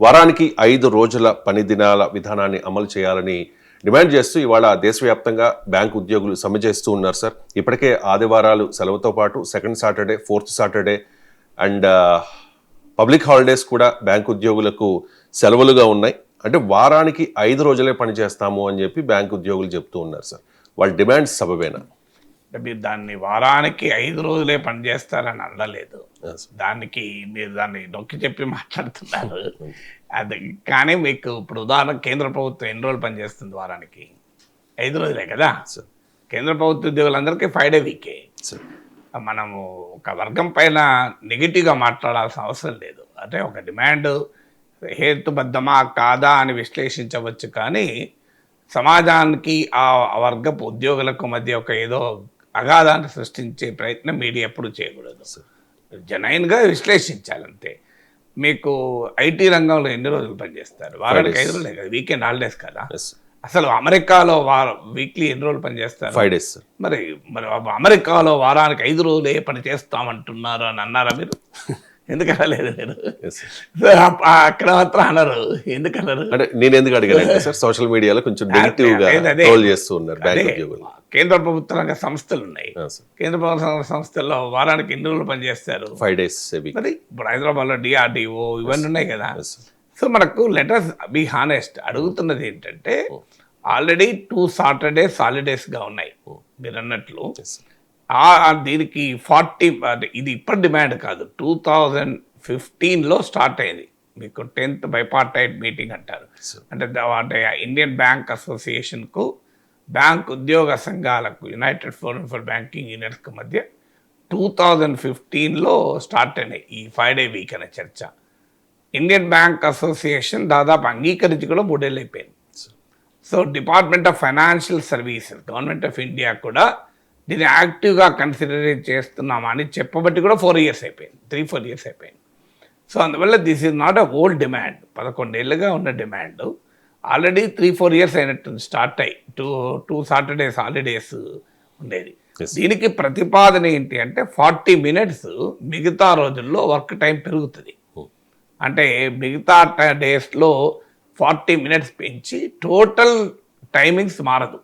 వారానికి 5 రోజుల పని దినాల విధానాన్ని అమలు చేయాలని డిమాండ్ చేస్తూ ఇవాళ దేశవ్యాప్తంగా బ్యాంక్ ఉద్యోగులు సమ్మె చేస్తూ ఉన్నారు సార్. ఇప్పటికే ఆదివారాలు సెలవుతో పాటు second Saturday, fourth Saturday and public holidays కూడా బ్యాంక్ ఉద్యోగులకు సెలవులుగా ఉన్నాయి. అంటే వారానికి 5 రోజులే పని చేస్తాము అని చెప్పి బ్యాంక్ ఉద్యోగులు చెప్తూ ఉన్నారు సార్. వాళ్ళ డిమాండ్స్ సబబేనా? మీరు దాన్ని వారానికి 5 రోజులే పనిచేస్తారని అనలేదు. దానికి మీరు దాన్ని నొక్కి చెప్పి మాట్లాడుతున్నారు. అది కానీ మీకు ఇప్పుడు ఉదాహరణ కేంద్ర ప్రభుత్వం ఎన్ని రోజులు పనిచేస్తుంది వారానికి? 5 రోజులే కదా. కేంద్ర ప్రభుత్వ ఉద్యోగులందరికీ 5 డే వీకే. మనము ఒక వర్గం పైన నెగిటివ్గా మాట్లాడాల్సిన అవసరం లేదు. అంటే ఒక డిమాండ్ హేతుబద్ధమా కాదా అని విశ్లేషించవచ్చు, కానీ సమాజానికి ఆ వర్గపు ఉద్యోగులకు మధ్య ఒక ఏదో అగాధాన్ని సృష్టించే ప్రయత్నం మీడియా ఎప్పుడు చేయకూడదు. జెన్యూన్గా విశ్లేషించాలంతే. మీకు ఐటీ రంగంలో ఎన్ని రోజులు పనిచేస్తారు? వారానికి 5 రోజులే కదా, వీకెండ్ హాలిడేస్ కదా. అసలు అమెరికాలో వీక్లీ ఎన్ని రోజులు పనిచేస్తారు? 5 days. మరి అమెరికాలో వారానికి 5 రోజులే పని చేస్తామంటున్నారు అని అన్నారా మీరు? ఎందుకు అనలేదు మీరు? అక్కడ మాత్రం అనరు. ఎందుకు అనరు? అంటే నేను ఎందుకు అడిగానంటే సార్, సోషల్ మీడియాలో కొంచెం నెగిటివ్ గా ట్రోల్ చేస్తూ ఉన్నారు బ్యాంక్ ఉద్యోగులు. కేంద్ర ప్రభుత్వ రంగ సంస్థలు ఉన్నాయి. కేంద్ర ప్రభుత్వ సంస్థల్లో వారానికి ఎన్ని రోజులు పనిచేస్తారు? 5 days. మరి ఇప్పుడు హైదరాబాద్లో DRDO ఇవన్నీ ఉన్నాయి కదా. సో మనకు లెటర్స్ బి హానెస్ట్. అడుగుతున్నది ఏంటంటే ఆల్రెడీ 2 సాటర్డేస్ హాలిడేస్గా ఉన్నాయి మీరు అన్నట్లు. దీనికి 40 ఇది ఇప్పటి డిమాండ్ కాదు, 2015లో స్టార్ట్ అయింది. మీకు 10th బైపార్టైట్ మీటింగ్ అంటారు. అంటే ఇండియన్ బ్యాంక్ అసోసియేషన్కు బ్యాంక్ ఉద్యోగ సంఘాలకు యునైటెడ్ ఫోరం ఫర్ బ్యాంకింగ్ యూనియన్స్కి మధ్య 2015లో స్టార్ట్ అయినాయి ఈ 5 డే వీక్ అనే చర్చ. ఇండియన్ బ్యాంక్ అసోసియేషన్ దాదాపు అంగీకరించి కూడా 3 ఏళ్ళు అయిపోయింది. So department of financial services, government of India కూడా దీన్ని యాక్టివ్గా కన్సిడర్ చేస్తున్నామని చెప్పబట్టి కూడా 4 years అయిపోయింది, 3-4 years అయిపోయింది. సో అందువల్ల this is not a old demand. 11 ఏళ్ళుగా ఉన్న డిమాండ్ ఆల్రెడీ 3-4 years అయినట్టుంది స్టార్ట్ అయ్యి. 2 సాటర్డేస్ హాలిడేస్ ఉండేది. దీనికి ప్రతిపాదన ఏంటి అంటే 40 minutes మిగతా రోజుల్లో వర్క్ టైం పెరుగుతుంది. అంటే మిగతా డేస్లో 40 minutes పెంచి టోటల్ టైమింగ్స్ మారదు.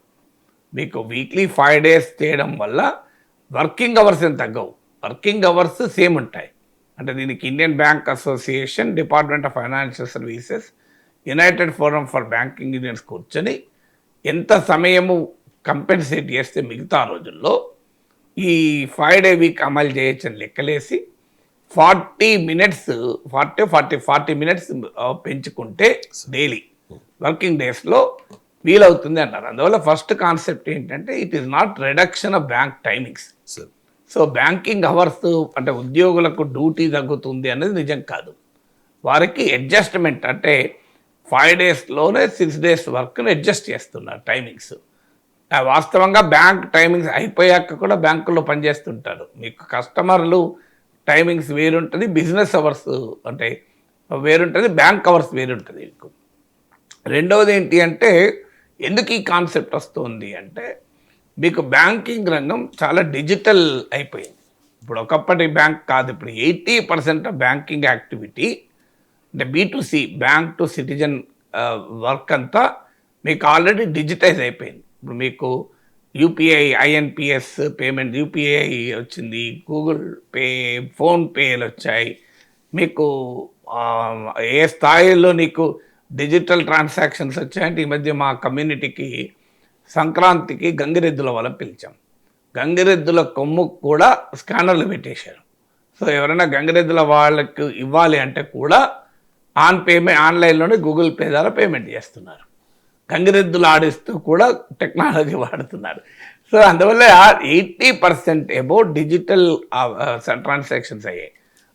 మీకు వీక్లీ 5 days చేయడం వల్ల వర్కింగ్ అవర్స్ ఏం తగ్గవు, వర్కింగ్ అవర్స్ సేమ్ ఉంటాయి. అంటే దీనికి Indian bank association, department of financial services, United forum for banking unions కూర్చొని ఎంత సమయము కంపెన్సేట్ చేస్తే మిగతా రోజుల్లో ఈ 5 day వీక్ అమలు చేయొచ్చని లెక్కలేసి 40 minutes పెంచుకుంటే డైలీ వర్కింగ్ డేస్లో వీలవుతుంది అన్నారు. అందువల్ల ఫస్ట్ కాన్సెప్ట్ ఏంటంటే it is not reduction of bank timings. So banking hours అంటే ఉద్యోగులకు డ్యూటీ తగ్గుతుంది అనేది నిజం కాదు. వారికి అడ్జస్ట్మెంట్ అంటే 5 daysలోనే 6 days వర్క్ని అడ్జస్ట్ చేస్తున్నారు టైమింగ్స్. వాస్తవంగా బ్యాంక్ టైమింగ్స్ అయిపోయాక కూడా బ్యాంకుల్లో పనిచేస్తుంటారు. మీకు కస్టమర్లు టైమింగ్స్ వేరుంటుంది, బిజినెస్ అవర్స్ అంటే వేరుంటుంది, బ్యాంక్ అవర్స్ వేరుంటుంది. మీకు రెండవది ఏంటి అంటే ఎందుకు ఈ కాన్సెప్ట్ వస్తుంది అంటే మీకు బ్యాంకింగ్ రంగం చాలా డిజిటల్ అయిపోయింది. ఇప్పుడు ఒకప్పటి బ్యాంక్ కాదు, ఇప్పుడు 80% ఆఫ్ బ్యాంకింగ్ యాక్టివిటీ అంటే B2C, bank to citizen work అంతా మీకు ఆల్రెడీ డిజిటైజ్ అయిపోయింది. ఇప్పుడు మీకు UPI, INPS పేమెంట్, UPI వచ్చింది, గూగుల్ పే, ఫోన్పేలు వచ్చాయి. మీకు ఏ స్థాయిలో నీకు డిజిటల్ ట్రాన్సాక్షన్స్ వచ్చాయంటే ఈ మధ్య మా కమ్యూనిటీకి సంక్రాంతికి గంగిరెద్దుల వల్ల పిలిచాం. గంగిరెద్దుల కొమ్ముకు కూడా స్కానర్లు పెట్టేశారు. సో ఎవరైనా గంగిరెద్దుల వాళ్ళకి ఇవ్వాలి అంటే కూడా ఆన్లైన్లోనే గూగుల్ పే ద్వారా పేమెంట్ చేస్తున్నారు. గంగిరెద్దులు ఆడిస్తూ కూడా టెక్నాలజీ వాడుతున్నారు. సో అందువల్ల 80% అబౌట్ డిజిటల్ ట్రాన్సాక్షన్స్ అయ్యాయి.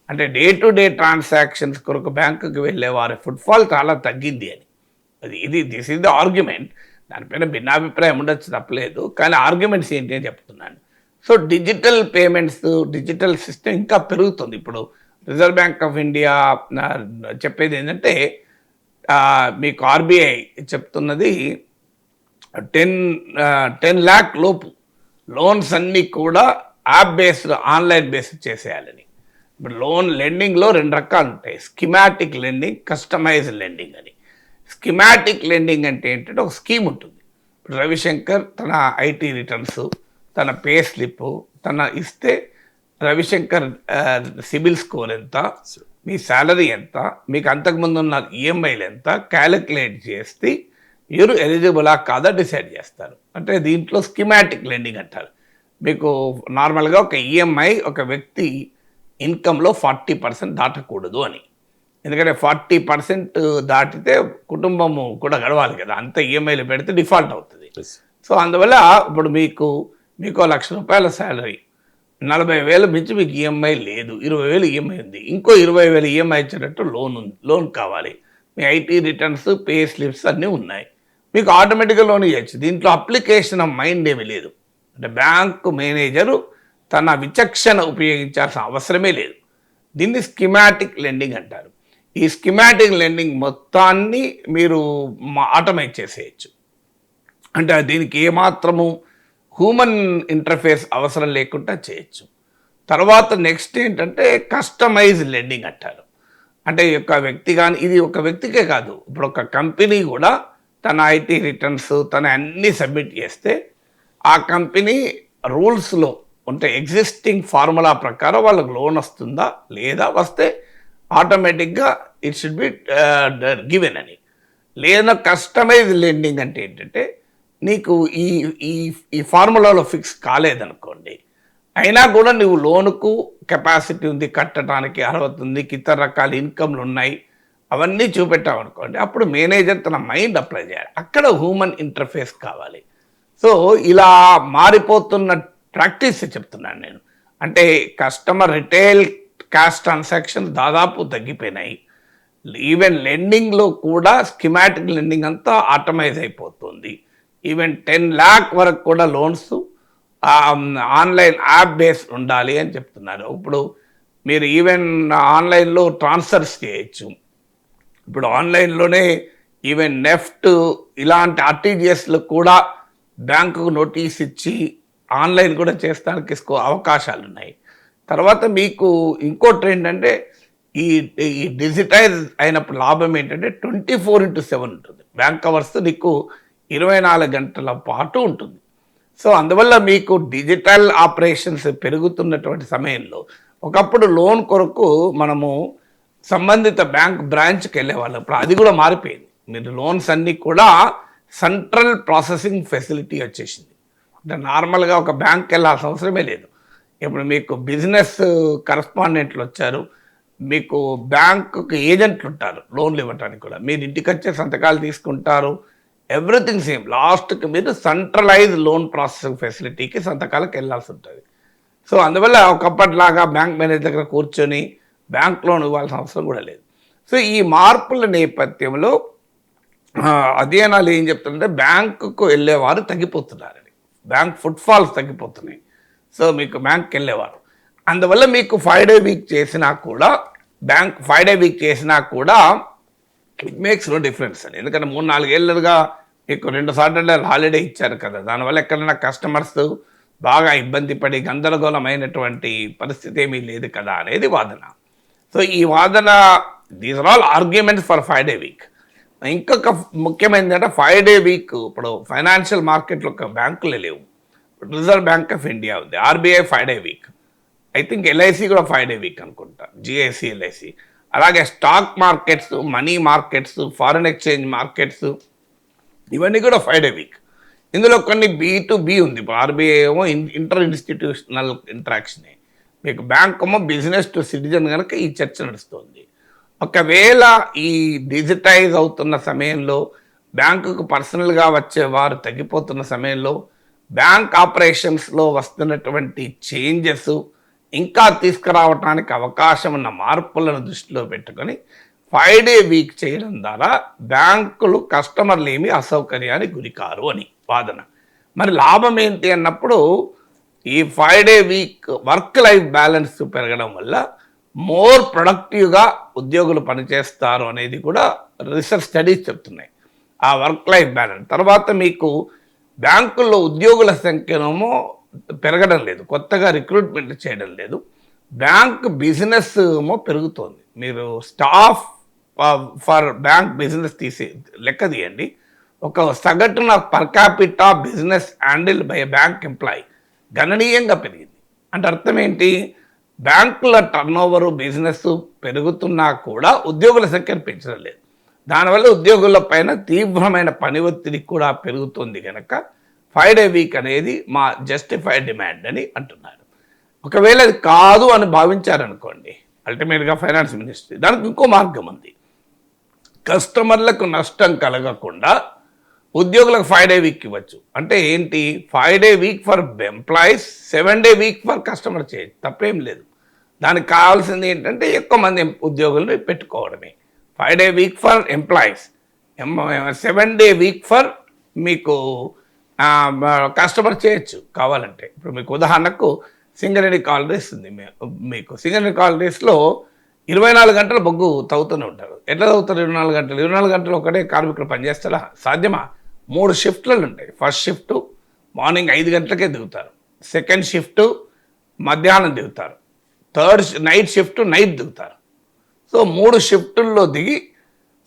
అంటే డే టు డే ట్రాన్సాక్షన్స్ కొరకు బ్యాంకుకి వెళ్ళే వారి ఫుట్ఫాల్ చాలా తగ్గింది అని. This is the argument. దానిపైన భిన్నాభిప్రాయం ఉండొచ్చు, తప్పలేదు, కానీ ఆర్గ్యుమెంట్స్ ఏంటి అని చెప్తున్నాను. So digital payments, digital system ఇంకా పెరుగుతుంది. ఇప్పుడు రిజర్వ్ బ్యాంక్ ఆఫ్ ఇండియా చెప్పేది ఏంటంటే మీకు RBI చెప్తున్నది 10 lakh లోపు లోన్స్ అన్నీ కూడా యాప్ బేస్డ్, ఆన్లైన్ బేస్డ్ చేసేయాలని. ఇప్పుడు లోన్ లెండింగ్లో 2 రకాలు ఉంటాయి, స్కీమాటిక్ లెండింగ్, కస్టమైజ్డ్ లెండింగ్ అని. స్కీమాటిక్ లెండింగ్ అంటే ఏంటంటే ఒక స్కీమ్ ఉంటుంది. ఇప్పుడు రవిశంకర్ తన ఐటీ రిటర్న్స్, తన పే స్లిప్ తన ఇస్తే రవిశంకర్ సిబిల్ స్కోర్ ఎంత, మీ శాలరీ ఎంత, మీకు అంతకుముందు ఉన్న ఈఎంఐలు ఎంత క్యాలిక్యులేట్ చేసి మీరు ఎలిజిబులా కాదా డిసైడ్ చేస్తారు. అంటే దీంట్లో స్కీమాటిక్ లెండింగ్ అంటారు. మీకు నార్మల్గా ఒక ఈఎంఐ ఒక వ్యక్తి ఇన్కంలో 40% దాటకూడదు అని. ఎందుకంటే 40% దాటితే కుటుంబము కూడా గడవాలి కదా, అంత ఈఎంఐలు పెడితే డిఫాల్ట్ అవుతుంది. సో అందువల్ల ఇప్పుడు మీకు 1,00,000 శాలరీ, 40,000 మించి మీకు ఈఎంఐ లేదు, 20,000 ఈఎంఐ ఉంది, ఇంకో 20,000 ఈఎంఐ ఇచ్చేటట్టు లోన్ కావాలి, మీ ఐటీ రిటర్న్స్ పే స్లిప్స్ అన్నీ ఉన్నాయి, మీకు ఆటోమేటిక్గా లోన్ ఇవ్వచ్చు. దీంట్లో అప్లికేషన్ ఆఫ్ మైండ్ ఏమీ లేదు. అంటే బ్యాంకు మేనేజరు తన విచక్షణ ఉపయోగించాల్సిన అవసరమే లేదు. దీన్ని స్కీమాటిక్ లెండింగ్ అంటారు. ఈ స్కీమాటిక్ లెండింగ్ మొత్తాన్ని మీరు ఆటోమేట్ చేసేయచ్చు. అంటే దీనికి ఏమాత్రము హ్యూమన్ ఇంటర్ఫేస్ అవసరం లేకుండా చేయొచ్చు. తర్వాత నెక్స్ట్ ఏంటంటే కస్టమైజ్ లెండింగ్ అంటారు. అంటే ఒక వ్యక్తి కానీ, ఇది ఒక వ్యక్తికే కాదు, ఇప్పుడు ఒక కంపెనీ కూడా తన ఐటీ రిటర్న్స్ తన అన్నీ సబ్మిట్ చేస్తే ఆ కంపెనీ రూల్స్లో ఉంటే ఎగ్జిస్టింగ్ ఫార్ములా ప్రకారం వాళ్ళకి లోన్ వస్తుందా లేదా, వస్తే ఆటోమేటిక్గా ఇట్ షుడ్ బి గివెన్ అని. లేదా కస్టమైజ్ లెండింగ్ అంటే ఏంటంటే నీకు ఈ ఫార్ములాలో ఫిక్స్ కాలేదనుకోండి, అయినా కూడా నువ్వు లోనుకు కెపాసిటీ ఉంది, కట్టడానికి అర్హత ఉంది, ఇతర రకాల ఇన్కమ్లు ఉన్నాయి, అవన్నీ చూపెట్టావు అనుకోండి, అప్పుడు మేనేజర్ తన మైండ్ అప్లై చేయాలి. అక్కడ హ్యూమన్ ఇంటర్ఫేస్ కావాలి. సో ఇలా మారిపోతున్న ప్రాక్టీస్ చెప్తున్నాను నేను. అంటే కస్టమర్ రిటైల్ క్యాష్ ట్రాన్సాక్షన్ దాదాపు తగ్గిపోయినాయి. ఈవెన్ లెండింగ్లో కూడా స్కీమాటిక్ లెండింగ్ అంతా ఆటోమైజ్ అయిపోతుంది. ఈవెన్ 10 lakh వరకు కూడా లోన్స్ ఆన్లైన్ యాప్ బేస్డ్ ఉండాలి అని చెప్తున్నారు. ఇప్పుడు మీరు ఈవెన్ ఆన్లైన్లో ట్రాన్స్ఫర్స్ చేయొచ్చు. ఇప్పుడు ఆన్లైన్లోనే ఈవెన్ నెఫ్ట్ ఇలాంటి ఆర్టీజీఎస్లు కూడా బ్యాంకుకు నోటీస్ ఇచ్చి ఆన్లైన్ కూడా చేస్తానికి అవకాశాలు ఉన్నాయి. తర్వాత మీకు ఇంకోటి ఏంటంటే ఈ డిజిటైజ్ అయినప్పుడు లాభం ఏంటంటే 24/7 ఉంటుంది. బ్యాంక్ అవర్స్ నీకు 24 గంటల పాటు ఉంటుంది. సో అందువల్ల మీకు డిజిటల్ ఆపరేషన్స్ పెరుగుతున్నటువంటి సమయంలో, ఒకప్పుడు లోన్ కొరకు మనము సంబంధిత బ్యాంక్ బ్రాంచ్కి వెళ్ళేవాళ్ళం, ఇప్పుడు అది కూడా మారిపోయింది. మీరు లోన్స్ అన్నీ కూడా సెంట్రల్ ప్రాసెసింగ్ ఫెసిలిటీ వచ్చేసింది. అంటే నార్మల్గా ఒక బ్యాంక్కి వెళ్ళాల్సిన అవసరమే లేదు. ఇప్పుడు మీకు బిజినెస్ కరస్పాండెంట్లు వచ్చారు, మీకు బ్యాంకుకి ఏజెంట్లు ఉంటారు లోన్లు ఇవ్వడానికి కూడా, మీరు ఇంటికి వచ్చే సంతకాలు తీసుకుంటారు, ఎవ్రీథింగ్ సేమ్. లాస్ట్కి మీరు సెంట్రలైజ్ లోన్ ప్రాసెసింగ్ ఫెసిలిటీకి సంతకాలకు వెళ్ళాల్సి ఉంటుంది. సో అందువల్ల ఒకప్పటిలాగా బ్యాంక్ మేనేజర్ దగ్గర కూర్చొని బ్యాంక్ లోన్ ఇవ్వాల్సిన అవసరం కూడా లేదు. సో ఈ మార్పుల నేపథ్యంలో అధ్యయనాలు ఏం చెప్తుంటే బ్యాంకుకు వెళ్ళేవారు తగ్గిపోతున్నారని, బ్యాంక్ ఫుట్ఫాల్స్ తగ్గిపోతున్నాయి. సో మీకు బ్యాంక్కి వెళ్ళేవారు, అందువల్ల మీకు 5 day వీక్ చేసినా కూడా, బ్యాంక్ 5 day వీక్ చేసినా కూడా ఇట్ మేక్స్ నో డిఫరెన్స్ అని. ఎందుకంటే 3-4 ఏళ్ళుగా మీకు 2 సాటర్డేలు హాలిడే ఇచ్చారు కదా, దానివల్ల ఎక్కడైనా కస్టమర్స్ బాగా ఇబ్బంది పడి గందరగోళమైనటువంటి పరిస్థితి ఏమీ లేదు కదా అనేది వాదన. సో ఈ వాదన, these are all arguments for 5 day week. ఇంకొక ముఖ్యమైనది అంటే 5 day వీక్ ఇప్పుడు ఫైనాన్షియల్ మార్కెట్లో ఒక బ్యాంకులు లేవు. రిజర్వ్ బ్యాంక్ ఆఫ్ ఇండియా ఉంది, RBI 5 day week, I think LIC కూడా 5 day వీక్ అనుకుంటా, జిఐసి ఎల్ఐసి. అలాగే stock markets, money markets, foreign exchange markets, ఇవన్నీ కూడా 5 day వీక్. ఇందులో కొన్ని B2B ఉంది. ఇప్పుడు ఆర్బీఐ ఏమో ఇంటర్ ఇన్స్టిట్యూషనల్ ఇంటరాక్షనే, మీకు బ్యాంక్ ఏమో బిజినెస్ టు సిటిజన్ కనుక ఈ చర్చ నడుస్తుంది. ఒకవేళ ఈ డిజిటైజ్ అవుతున్న సమయంలో బ్యాంకుకు పర్సనల్గా వచ్చేవారు తగ్గిపోతున్న సమయంలో బ్యాంక్ ఆపరేషన్స్లో వస్తున్నటువంటి చేంజెస్ ఇంకా తీసుకురావడానికి అవకాశం ఉన్న మార్పులను దృష్టిలో పెట్టుకొని 5 day వీక్ చేయడం ద్వారా బ్యాంకులు కస్టమర్లు ఏమీ అసౌకర్యానికి గురికారు అని వాదన. మరి లాభం ఏంటి అన్నప్పుడు ఈ 5 day week work life balance పెరగడం వల్ల మోర్ ప్రొడక్టివ్గా ఉద్యోగులు పనిచేస్తారు అనేది కూడా రీసెర్చ్ స్టడీస్ చెప్తున్నాయి. ఆ వర్క్ లైఫ్ బ్యాలెన్స్ తర్వాత మీకు బ్యాంకుల్లో ఉద్యోగుల సంఖ్యనేమో పెరగడం లేదు, కొత్తగా రిక్రూట్మెంట్ చేయడం లేదు, బ్యాంక్ బిజినెస్ ఏమో పెరుగుతోంది. మీరు స్టాఫ్ ఫర్ బ్యాంక్ బిజినెస్ తీసి లెక్క తీయండి. ఒక సగటున per capita business handle by bank employee గణనీయంగా పెరిగింది. అంటే అర్థం ఏంటి? బ్యాంకుల టర్నోవరు బిజినెస్ పెరుగుతున్నా కూడా ఉద్యోగుల సంఖ్యను పెంచడం లేదు. దానివల్ల ఉద్యోగుల పైన తీవ్రమైన పని ఒత్తిడి కూడా పెరుగుతుంది కనుక 5 day వీక్ అనేది మా జస్టిఫైడ్ డిమాండ్ అని అంటున్నారు. ఒకవేళ అది కాదు అని భావించారనుకోండి అల్టిమేట్గా ఫైనాన్స్ మినిస్ట్రీ, దానికి ఇంకో మార్గం ఉంది. కస్టమర్లకు నష్టం కలగకుండా ఉద్యోగులకు 5 day వీక్ ఇవ్వచ్చు. అంటే ఏంటి? 5 day week for employees, 7 day week for customer చేయొచ్చు, తప్పేం లేదు. దానికి కావాల్సింది ఏంటంటే ఎక్కువ మంది ఉద్యోగులను పెట్టుకోవడమే. 5 day week for employees, 7 day week for మీకు కస్టమర్ చేయొచ్చు కావాలంటే. ఇప్పుడు మీకు ఉదాహరణకు సింగరేణి కాలనీస్ ఉంది. మీకు సింగరేణి కాలనీస్లో 24 గంటలు బొగ్గు తవ్వుతూనే ఉంటారు. ఎట్లా తవ్వుతారు 24 గంటలు? 24 గంటలు ఒకటే కార్మికులు పనిచేస్తారా? సాధ్యమా? 3 షిఫ్ట్లు ఉంటాయి. ఫస్ట్ షిఫ్ట్ మార్నింగ్ 5 గంటలకే దిగుతారు, సెకండ్ షిఫ్ట్ మధ్యాహ్నం దిగుతారు, థర్డ్ నైట్ షిఫ్ట్ నైట్ దిగుతారు. సో 3 షిఫ్టుల్లో దిగి,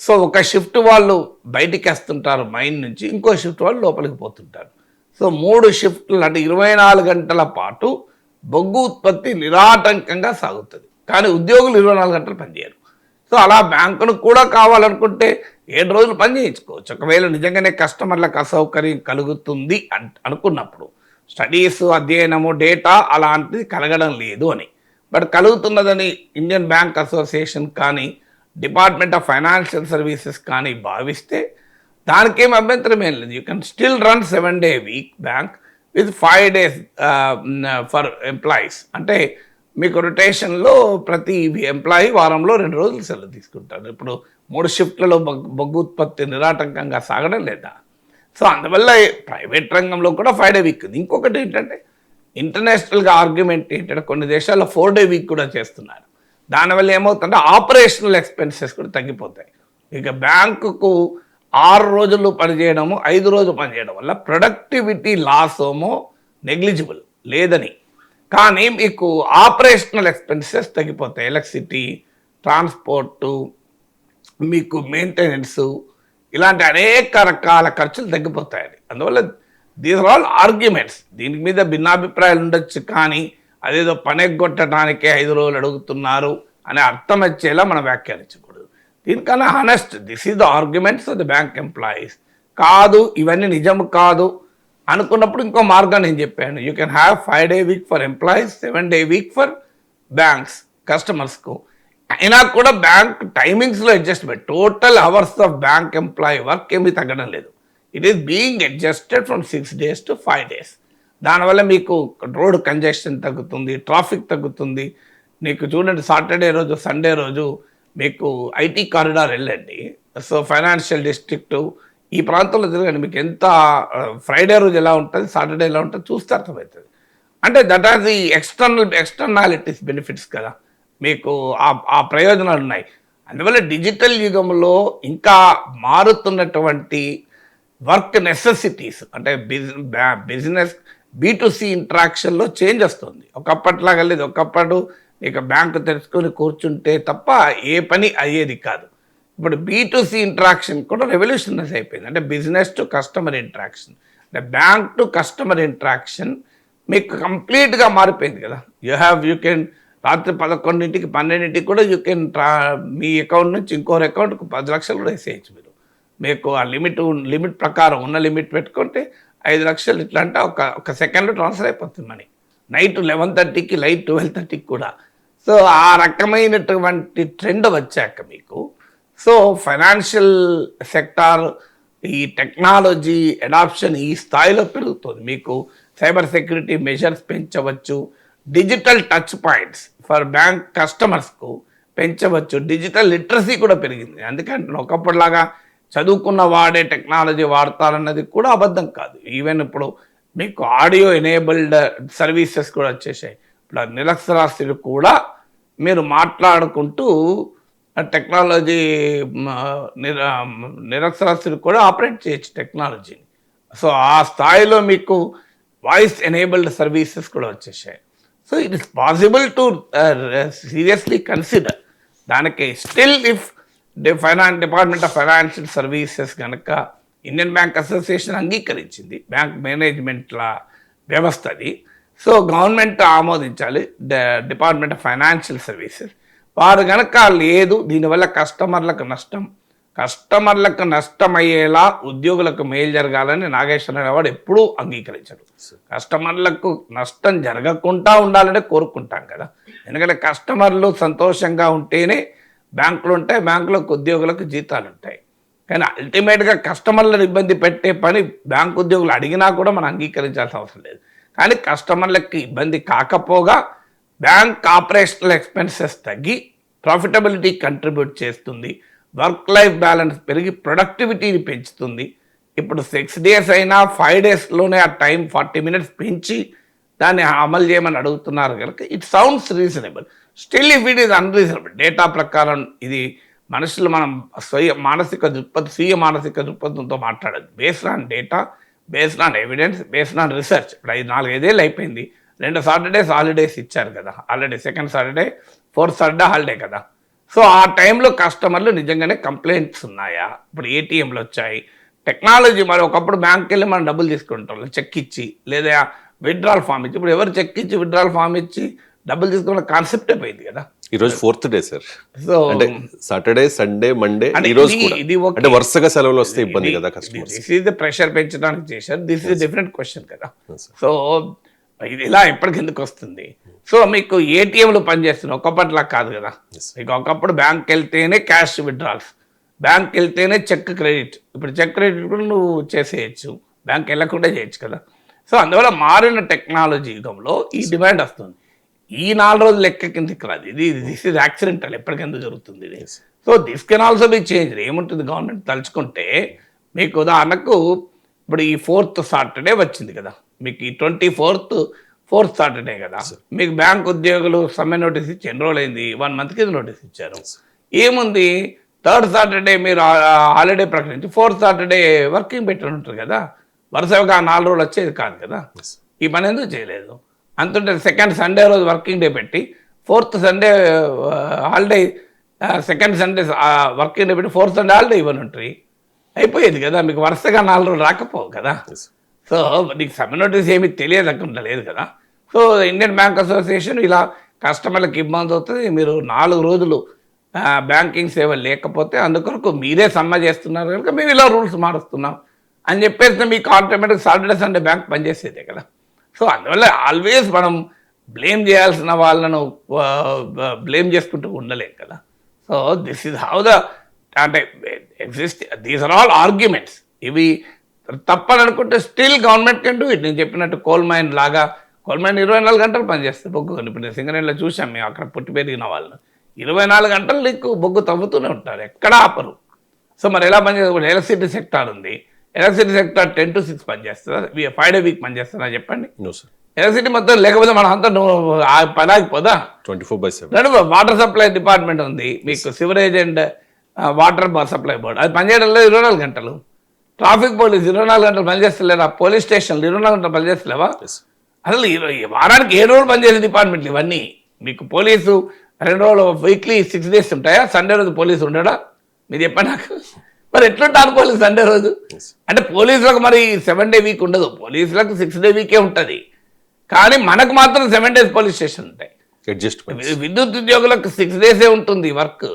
సో ఒక షిఫ్ట్ వాళ్ళు బయటికి వస్తుంటారు మైన్ నుంచి, ఇంకో షిఫ్ట్ వాళ్ళు లోపలికి పోతుంటారు. సో 3 షిఫ్ట్లు అంటే 24 గంటల పాటు బొగ్గు ఉత్పత్తి నిరాటంకంగా సాగుతుంది. కానీ ఉద్యోగులు 24 గంటలు పనిచేయరు. సో అలా బ్యాంకును కూడా కావాలనుకుంటే 7 రోజులు పని చేయించుకోవచ్చు. ఒకవేళ నిజంగానే కస్టమర్లకు అసౌకర్యం కలుగుతుంది అనుకున్నప్పుడు, స్టడీస్, అధ్యయనము, డేటా అలాంటిది కలగడం లేదు అని, బట్ కలుగుతున్నదని ఇండియన్ బ్యాంక్ అసోసియేషన్ కానీ డిపార్ట్మెంట్ ఆఫ్ ఫైనాన్షియల్ సర్వీసెస్ కానీ భావిస్తే దానికేం అభ్యంతరం ఏం లేదు. You can still run 7 day week bank with 5 days for employees. అంటే మీకు రొటేషన్లో ప్రతి ఎంప్లాయీ వారంలో 2 రోజులు సెలవు తీసుకుంటారు. ఇప్పుడు 3 షిఫ్ట్లలో బొగ్గు ఉత్పత్తి నిరాటంకంగా సాగడం లేదా? సో అందువల్ల ప్రైవేట్ రంగంలో కూడా 5 day వీక్ ఉంది. ఇంకొకటి ఏంటంటే ఇంటర్నేషనల్గా ఆర్గ్యుమెంట్ ఏంటంటే కొన్ని దేశాల్లో 4 day వీక్ కూడా చేస్తున్నారు. దానివల్ల ఏమవుతుందంటే ఆపరేషనల్ ఎక్స్పెన్సెస్ కూడా తగ్గిపోతాయి. ఇక బ్యాంకుకు 6 రోజులు పనిచేయడము, 5 రోజులు పనిచేయడం వల్ల ప్రొడక్టివిటీ లాస్ ఏమో నెగ్లిజిబుల్ లేదని, కానీ మీకు ఆపరేషనల్ ఎక్స్పెన్సెస్ తగ్గిపోతాయి. ఎలక్ట్రిసిటీ, ట్రాన్స్పోర్టు, మీకు మెయింటెనెన్స్, ఇలాంటి అనేక రకాల ఖర్చులు తగ్గిపోతాయని. అందువల్ల దీస్ ఆర్ ఆల్ ఆర్గ్యుమెంట్స్. దీని మీద భిన్నాభిప్రాయాలు ఉండొచ్చు, కానీ అదేదో పనెగ్గొట్టడానికే 5 రోజులు అడుగుతున్నారు అని అర్థం వచ్చేలా మనం వ్యాఖ్యానించకూడదు. దీనికన్నా honest, this is the arguments of the bank employees. కాదు ఇవన్నీ నిజం కాదు అనుకున్నప్పుడు ఇంకో మార్గం నేను చెప్పాను. You can have 5 day week for employees, 7 day week for banks కస్టమర్స్కు. అయినా కూడా బ్యాంక్ టైమింగ్స్లో adjustment, total hours of bank employee work ఏమీ తగ్గడం లేదు. It is being adjusted from 6 days to 5 days. దానివల్ల మీకు రోడ్ కంజెషన్ తగ్గుతుంది, ట్రాఫిక్ తగ్గుతుంది. మీకు చూడండి, సాటర్డే రోజు, సండే రోజు మీకు ఐటీ కారిడార్ వెళ్ళండి. సో ఫైనాన్షియల్ డిస్ట్రిక్ట్ ఈ ప్రాంతంలో తిరగండి, మీకు ఎంత ఫ్రైడే రోజు ఎలా ఉంటుంది, సాటర్డే ఎలా ఉంటుంది చూస్తే అర్థమవుతుంది. అంటే that are the externalities benefits కదా, మీకు ఆ ప్రయోజనాలు ఉన్నాయి. అందువల్ల డిజిటల్ యుగంలో ఇంకా మారుతున్నటువంటి వర్క్ నెసెసిటీస్ అంటే బిజినెస్ B2C ఇంట్రాక్షన్లో చేంజ్ వస్తుంది. ఒకప్పట్లాగా లేదు. ఒకప్పుడు ఇక బ్యాంకు తెరుచుకొని కూర్చుంటే తప్ప ఏ పని అయ్యేది కాదు. ఇప్పుడు B2C ఇంట్రాక్షన్ కూడా రెవల్యూషనరీస్ అయిపోయింది. అంటే బిజినెస్ టు కస్టమర్ ఇంట్రాక్షన్, అంటే బ్యాంక్ టు కస్టమర్ ఇంట్రాక్షన్ మీకు కంప్లీట్గా మారిపోయింది కదా. యూ కెన్ రాత్రి 11ంటికి 12ంటికి కూడా యూ కెన్ మీ అకౌంట్ నుంచి ఇంకోరు అకౌంట్కు 10 లక్షలు కూడా వేసేయచ్చు. మీకు ఆ లిమిట్ ప్రకారం ఉన్న లిమిట్ పెట్టుకుంటే 5 లక్షలు ఇట్లా అంటే ఒక సెకండ్లో ట్రాన్స్ఫర్ అయిపోతుంది మనీ. నైట్ 11:30కి, లైట్ 12:30కి కూడా. సో ఆ రకమైనటువంటి ట్రెండ్ వచ్చాక మీకు సో ఫైనాన్షియల్ సెక్టార్ ఈ టెక్నాలజీ అడాప్షన్ ఈ స్థాయిలో పెరుగుతుంది. మీకు సైబర్ సెక్యూరిటీ మెజర్స్ పెంచవచ్చు, digital touch points for bank కస్టమర్స్కు పెంచవచ్చు, డిజిటల్ లిటరసీ కూడా పెరిగింది. అందుకంటే ఒకప్పటిలాగా చదువుకున్న వాడే టెక్నాలజీ వాడతారన్నది కూడా అబద్ధం కాదు. ఈవెన్ ఇప్పుడు మీకు ఆడియో ఎనేబుల్డ్ సర్వీసెస్ కూడా వచ్చేసాయి. ఇప్పుడు నిరక్షరాస్యులు కూడా మీరు మాట్లాడుకుంటూ టెక్నాలజీ నిరక్షరాస్యులు కూడా ఆపరేట్ చేయొచ్చు టెక్నాలజీని. సో ఆ స్థాయిలో మీకు వాయిస్ ఎనేబుల్డ్ సర్వీసెస్ కూడా వచ్చేసాయి. So it is possible to seriously consider. దానికి still if department of financial services కనుక ఇండియన్ బ్యాంక్ అసోసియేషన్ అంగీకరించింది బ్యాంక్ మేనేజ్మెంట్ల వ్యవస్థది. సో గవర్నమెంట్ ఆమోదించాలి, డిపార్ట్మెంట్ ఆఫ్ ఫైనాన్షియల్ సర్వీసెస్. వారు కనుక లేదు, దీనివల్ల కస్టమర్లకు నష్టమయ్యేలా ఉద్యోగులకు మేలు జరగాలని నాగేశ్వరరావు వాడు ఎప్పుడూ అంగీకరించాడు. కస్టమర్లకు నష్టం జరగకుండా ఉండాలంటే కోరుకుంటాం కదా, ఎందుకంటే కస్టమర్లు సంతోషంగా ఉంటేనే బ్యాంకులు ఉంటాయి, బ్యాంకులకు ఉద్యోగులకు జీతాలు ఉంటాయి. కానీ అల్టిమేట్గా కస్టమర్లను ఇబ్బంది పెట్టే పని బ్యాంకు ఉద్యోగులు అడిగినా కూడా మనం అంగీకరించాల్సిన అవసరం లేదు. కానీ కస్టమర్లకి ఇబ్బంది కాకపోగా బ్యాంక్ ఆపరేషనల్ ఎక్స్పెన్సెస్ తగ్గి ప్రాఫిటబిలిటీ కంట్రిబ్యూట్ చేస్తుంది, వర్క్ లైఫ్ బ్యాలెన్స్ పెరిగి ప్రొడక్టివిటీని పెంచుతుంది. ఇప్పుడు 6 days అయినా 5 daysలోనే ఆ టైం 40 minutes పెంచి దాన్ని అమలు చేయమని అడుగుతున్నారు కనుక it sounds reasonable. Still if it is unreasonable, data ప్రకారం ఇది మనుషులు మనం స్వీయ మానసిక దృక్పథంతో మాట్లాడదు. Based on data, based on evidence, based on research. ఇప్పుడు 4-5 ఏళ్ళు అయిపోయింది, 2 Saturdays హాలిడేస్ ఇచ్చారు కదా already, 2nd Saturday 4th Saturday holiday కదా. సో ఆ టైంలో కస్టమర్లు నిజంగానే కంప్లైంట్స్ ఉన్నాయా? ఇప్పుడు ఏటీఎంలు వచ్చాయి, టెక్నాలజీ. మరి ఒకప్పుడు బ్యాంక్కి వెళ్ళి మనం డబ్బులు తీసుకుంటాం చెక్ ఇచ్చి, లేదా విత్డ్రాల్ ఫామ్ ఇచ్చి. ఇప్పుడు ఎవరు చెక్ ఇచ్చి విత్డ్రాల్ ఫామ్ ఇచ్చి డబ్బులు తీసుకున్న కాన్సెప్ట్ అయిపోయింది కదా. ఈరోజు 4th day సార్. సో అంటే సాటర్డే, సండే, మండే, ఈ రోజు అంటే వరుసగా సెలవులు వస్తే ఇబ్బంది కదా customers. This is the pressure పెంచడానికి చేశారు. దిస్ ఈజ్ డిఫరెంట్ క్వశ్చన్ కదా. సో ఇది ఇలా ఎప్పటికెందుకు వస్తుంది? సో మీకు ఏటీఎంలు పనిచేస్తున్నాయి, ఒకప్పటిలా కాదు కదా. మీకు ఒకప్పుడు బ్యాంక్కి వెళ్తేనే క్యాష్ విత్డ్రాల్స్, బ్యాంక్కి వెళ్తేనే చెక్ క్రెడిట్. ఇప్పుడు చెక్ క్రెడిట్ కూడా నువ్వు చేసేయచ్చు, బ్యాంక్ వెళ్ళకుండా చేయొచ్చు కదా. సో అందువల్ల మారిన టెక్నాలజీ యుగంలో ఈ డిమాండ్ వస్తుంది. ఈ 4 రోజులు లెక్క కిందకి రాదు. దిస్ ఈజ్ యాక్సిడెంటల్, ఎప్పటికెందుకు జరుగుతుంది ఇది. So this can also be change. ఏముంటుంది గవర్నమెంట్ తలుచుకుంటే, మీకు ఉదాహరణకు ఇప్పుడు ఈ 4th Saturday వచ్చింది కదా, మీకు ఈ 4th Saturday కదా. మీకు బ్యాంక్ ఉద్యోగులు సమ్మె నోటీస్ ఇచ్చి ఎన్ని రోజులు అయింది? 1 month కింద నోటీస్ ఇచ్చారు. ఏముంది, 3rd Saturday మీరు హాలిడే ప్రకటించి 4th Saturday వర్కింగ్ పెట్టి ఉంటారు కదా. వరుసగా 4 రోజులు వచ్చేది కాదు కదా. ఈ పని ఎందుకు చేయలేదు? అంతుంటే 2nd Sunday రోజు వర్కింగ్ డే పెట్టి 4th Sunday holiday, 2nd Sunday working day పెట్టి 4th Sunday హాలిడే ఇవ్వని ఉంటాయి, అయిపోయేది కదా. మీకు వరుసగా 4 రోజులు రాకపోవు కదా. సో నీకు సమ్మె నోటీస్ ఏమీ తెలియదకుండా లేదు కదా. సో ఇండియన్ బ్యాంక్ అసోసియేషన్ ఇలా కస్టమర్లకు ఇబ్బంది అవుతుంది, మీరు 4 రోజులు బ్యాంకింగ్ సేవ లేకపోతే అందుకొరకు మీరే సమ్మె చేస్తున్నారు కనుక మేము ఇలా రూల్స్ మారుస్తున్నాం అని చెప్పేసి మీకు ఆటోమేటిక్ సాటర్డే సండే బ్యాంక్ పనిచేసేదే కదా. సో అందువల్ల ఆల్వేస్ మనం బ్లేమ్ చేయాల్సిన వాళ్ళను బ్లేమ్ చేసుకుంటూ ఉండలేం కదా. So this is how the అంటే దీస్ ఆర్ ఆల్ ఆర్గ్యుమెంట్స్. ఇవి తప్పని అనుకుంటే still government can do it. నేను చెప్పినట్టు కోల్ మైన్ 24 గంటలు పనిచేస్తుంది బొగ్గు. ఇప్పుడు నేను సింగరేణిలో చూసాం మేము, అక్కడ పుట్టి పెరిగిన వాళ్ళను 24 గంటలు నీకు బొగ్గు తవ్వుతూనే ఉంటారు, ఎక్కడ ఆపరు. సో మరి ఎలా పనిచేస్తుంది? ఎలక్ట్రిసిటీ సెక్టార్ ఉంది, ఎలక్ట్రిసిటీ సెక్టార్ 10 to 6 పనిచేస్తుందా? 5 day week పనిచేస్తుందా చెప్పండి? ఎలక్ట్రిసిటీ మొత్తం లేకపోతే మన అంతా పని ఆగిపోదా? 24/7. వాటర్ సప్లై డిపార్ట్మెంట్ ఉంది మీకు, sewerage and water supply board, అది పనిచేయడంలో 24 గంటలు. ట్రాఫిక్ పోలీస్ 24 గంటలు పనిచేస్తలేరా? పోలీస్ స్టేషన్లు 24 గంటలు పనిచేస్తలేవా? అసలు వారానికి 7 రోజులు పనిచేసే డిపార్ట్మెంట్లు ఇవన్నీ. మీకు పోలీసు 2 రోజులు వీక్లీ 6 days ఉంటాయా? సండే రోజు పోలీసు ఉండడా? మీరు చెప్పండి నాకు. మరి ఎట్లుంటారు పోలీసు సండే రోజు? అంటే పోలీసులకు మరి 7 day week ఉండదు, పోలీసులకు 6 day week ఉంటుంది. కానీ మనకు మాత్రం 7 days పోలీస్ స్టేషన్ ఉంటాయి. విద్యుత్ ఉద్యోగులకు 6 days ఉంటుంది వర్క్,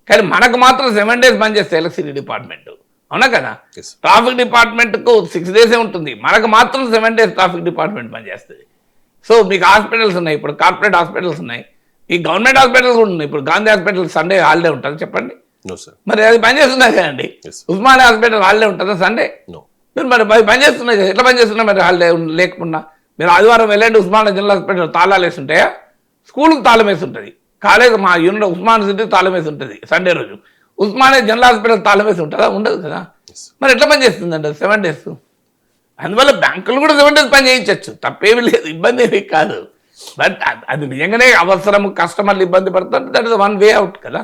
కానీ మనకు మాత్రం 7 days పనిచేస్తాయి ఎలక్ట్రిసిటీ డిపార్ట్మెంట్, అవునా కదా. ట్రాఫిక్ డిపార్ట్మెంట్కు 6 days ఉంటుంది, మనకు మాత్రం 7 days ట్రాఫిక్ డిపార్ట్మెంట్ పనిచేస్తుంది. సో మీకు హాస్పిటల్స్ ఉన్నాయి, ఇప్పుడు కార్పొరేట్ హాస్పిటల్స్ ఉన్నాయి, ఈ గవర్నమెంట్ హాస్పిటల్స్ కూడా ఉన్నాయి. ఇప్పుడు గాంధీ హాస్పిటల్ సండే హాలిడే ఉంటుంది చెప్పండి? మరి అది పనిచేస్తున్నాయి కదండి. ఉస్మానియా హాస్పిటల్ హాలిడే ఉంటుందా సండే? మీరు మరి పనిచేస్తున్నాయి కదా, ఎట్లా పనిచేస్తున్నాయి మరి హాలిడే లేకుండా? మీరు ఆదివారం వెళ్ళండి, ఉస్మానియా జనరల్ హాస్పిటల్ తాళాలు వేసి ఉంటాయా? స్కూల్కి తాళం వేసి ఉంటుంది, కాలేజ్ మా యూనివర్సిటీ ఉస్మానియా తాళం వేసి ఉంటుంది సండే రోజు. ఉస్మానియా జనరల్ హాస్పిటల్ తాళం వేసి ఉంటుందా? ఉండదు కదా. మరి ఎట్లా పనిచేస్తుందండి 7 days? అందువల్ల బ్యాంకులు కూడా 7 days పని చేయించవచ్చు, తప్పేమీ లేదు, ఇబ్బంది ఏమీ కాదు. బట్ అది నిజంగానే అవసరం, కస్టమర్లు ఇబ్బంది పడుతుంటే దట్ ఇస్ 1 way అవుట్ కదా.